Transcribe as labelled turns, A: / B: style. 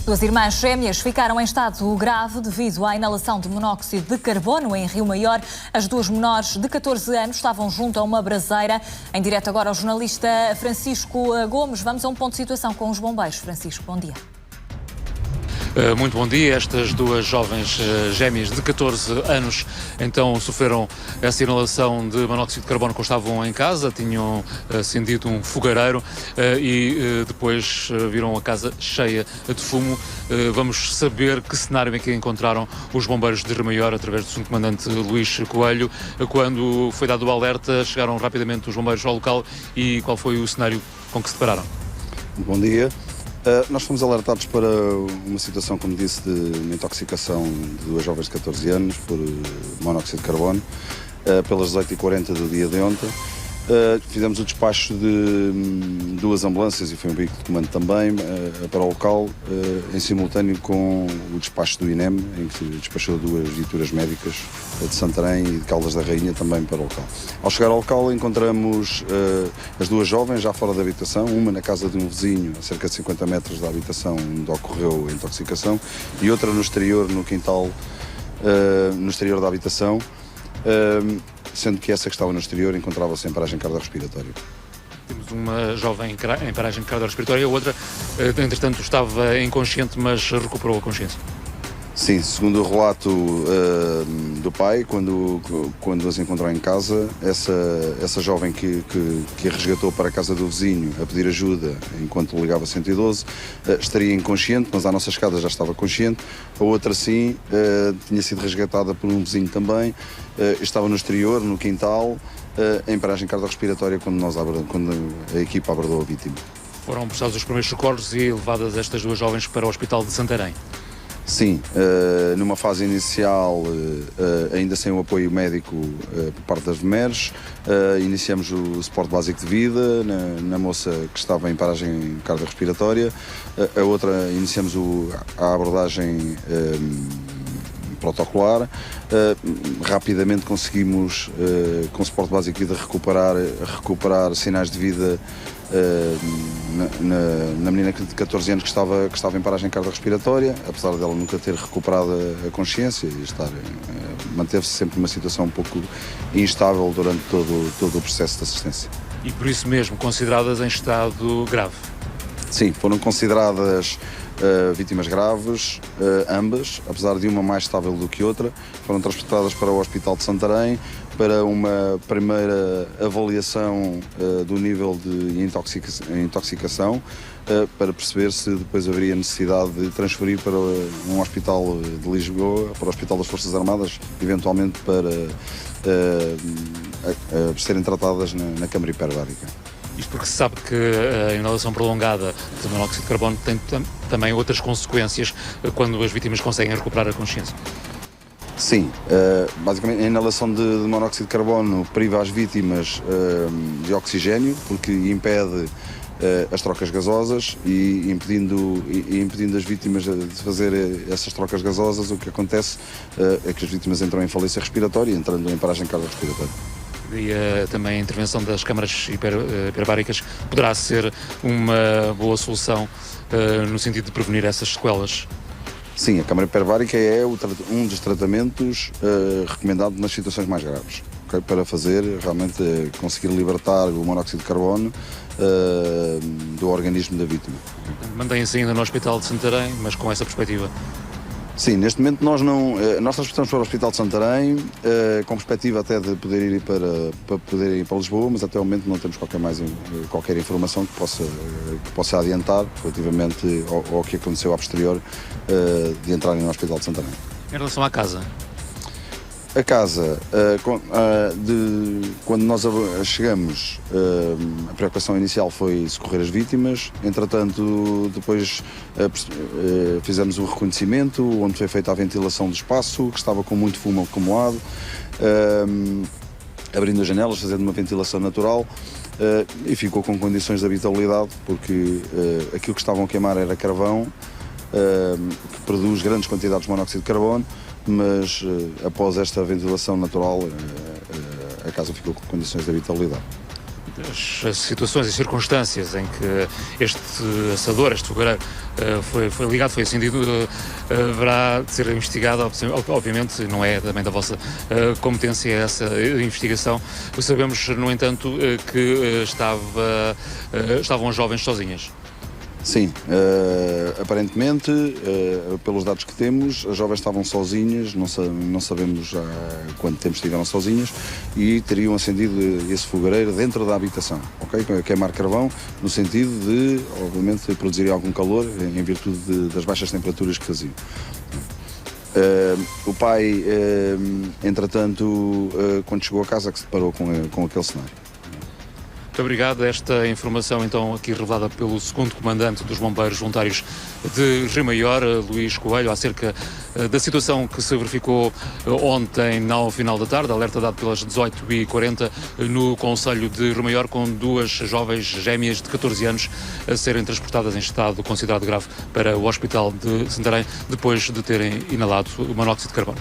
A: Duas irmãs gêmeas ficaram em estado grave devido à inalação de monóxido de carbono em Rio Maior. As duas menores de 14 anos estavam junto a uma braseira. Em direto agora ao jornalista Francisco Gomes. Vamos a um ponto de situação com os bombeiros. Francisco, bom dia.
B: Muito bom dia. Estas duas jovens gêmeas de 14 anos então sofreram essa inalação de monóxido de carbono quando estavam em casa, tinham acendido um fogareiro e depois viram a casa cheia de fumo. Vamos saber que cenário é que encontraram os bombeiros de Rio Maior através do subcomandante Luís Coelho. Quando foi dado o alerta, chegaram rapidamente os bombeiros ao local e qual foi o cenário com que se depararam?
C: Bom dia. Nós fomos alertados para uma situação, como disse, de uma intoxicação de duas jovens de 14 anos por monóxido de carbono, pelas 18h40 do dia de ontem. Fizemos o despacho de duas ambulâncias e foi um veículo de comando também para o local, em simultâneo com o despacho do INEM, em que despachou duas viaturas médicas de Santarém e de Caldas da Rainha também para o local. Ao chegar ao local encontramos as duas jovens já fora da habitação, uma na casa de um vizinho, a cerca de 50 metros da habitação onde ocorreu a intoxicação, e outra no exterior, no quintal, no exterior da habitação, sendo que essa que estava no exterior encontrava-se em paragem cardiorrespiratória.
B: Temos uma jovem em paragem cardiorrespiratória, a outra, entretanto, estava inconsciente, mas recuperou a consciência.
C: Sim, segundo o relato do pai, quando as encontrou em casa, essa jovem que a resgatou para a casa do vizinho a pedir ajuda enquanto ligava 112, estaria inconsciente, mas à nossa escada já estava consciente. A outra sim, tinha sido resgatada por um vizinho também, estava no exterior, no quintal, em paragem cardiorrespiratória quando a equipa abordou a vítima.
B: Foram prestados os primeiros socorros e levadas estas duas jovens para o Hospital de Santarém.
C: Sim, numa fase inicial, ainda sem o apoio médico por parte das mulheres, iniciamos o suporte básico de vida na moça que estava em paragem cardiorrespiratória. A outra, iniciamos a abordagem protocolar. Rapidamente conseguimos, com o suporte básico de vida, recuperar sinais de vida na menina de 14 anos que estava em paragem cardiorrespiratória, apesar dela nunca ter recuperado a consciência e manteve-se sempre numa situação um pouco instável durante todo o processo de assistência.
B: E por isso mesmo consideradas em estado grave?
C: Sim, foram consideradas vítimas graves, ambas, apesar de uma mais estável do que outra. Foram transportadas para o Hospital de Santarém para uma primeira avaliação do nível de intoxicação, para perceber se depois haveria necessidade de transferir para um hospital de Lisboa, para o Hospital das Forças Armadas, eventualmente para serem tratadas na câmara hiperbárica.
B: Isto porque se sabe que a inalação prolongada de monóxido de carbono tem também outras consequências quando as vítimas conseguem recuperar a consciência.
C: Sim, basicamente a inalação de monóxido de carbono priva as vítimas de oxigênio, porque impede as trocas gasosas e impedindo as vítimas de fazer essas trocas gasosas, o que acontece é que as vítimas entram em falência respiratória, entrando em paragem cardiorrespiratória.
B: E também a intervenção das câmaras hiperbáricas poderá ser uma boa solução no sentido de prevenir essas sequelas?
C: Sim, a câmara hiperbárica é um dos tratamentos recomendados nas situações mais graves, okay? Para fazer realmente conseguir libertar o monóxido de carbono do organismo da vítima.
B: Mantém-se ainda no Hospital de Santarém, mas com essa perspectiva?
C: Sim, neste momento nós transportamos para o Hospital de Santarém com perspectiva até de poder ir para Lisboa, mas até o momento não temos qualquer informação que possa adiantar relativamente ao que aconteceu a posterior de entrarem no Hospital de Santarém.
B: Em relação à casa?
C: A casa, quando nós chegamos, a preocupação inicial foi socorrer as vítimas. Entretanto, depois fizemos o reconhecimento, onde foi feita a ventilação do espaço, que estava com muito fumo acumulado, abrindo as janelas, fazendo uma ventilação natural, e ficou com condições de habitabilidade, porque aquilo que estavam a queimar era carvão, que produz grandes quantidades de monóxido de carbono, mas após esta ventilação natural a casa ficou com condições de habitabilidade.
B: as situações e circunstâncias em que este assador, este fogareiro, foi ligado, foi acendido, haverá de ser investigado. Obviamente não é também da vossa competência essa investigação. Sabemos, no entanto, que estavam as jovens sozinhas.
C: Sim, aparentemente, pelos dados que temos, as jovens estavam sozinhas, não sabemos há quanto tempo estiveram sozinhas, e teriam acendido esse fogareiro dentro da habitação, ok? Queimar carvão, no sentido de, obviamente, produzir algum calor em virtude das baixas temperaturas que faziam. O pai, entretanto, quando chegou a casa, que se deparou com aquele cenário.
B: Muito obrigado. Esta informação, então, aqui revelada pelo 2º Comandante dos Bombeiros Voluntários de Rio Maior, Luís Coelho, acerca da situação que se verificou ontem, ao final da tarde, alerta dado pelas 18h40 no Concelho de Rio Maior, com 2 jovens gêmeas de 14 anos a serem transportadas em estado considerado grave para o Hospital de Santarém, depois de terem inalado o monóxido de carbono.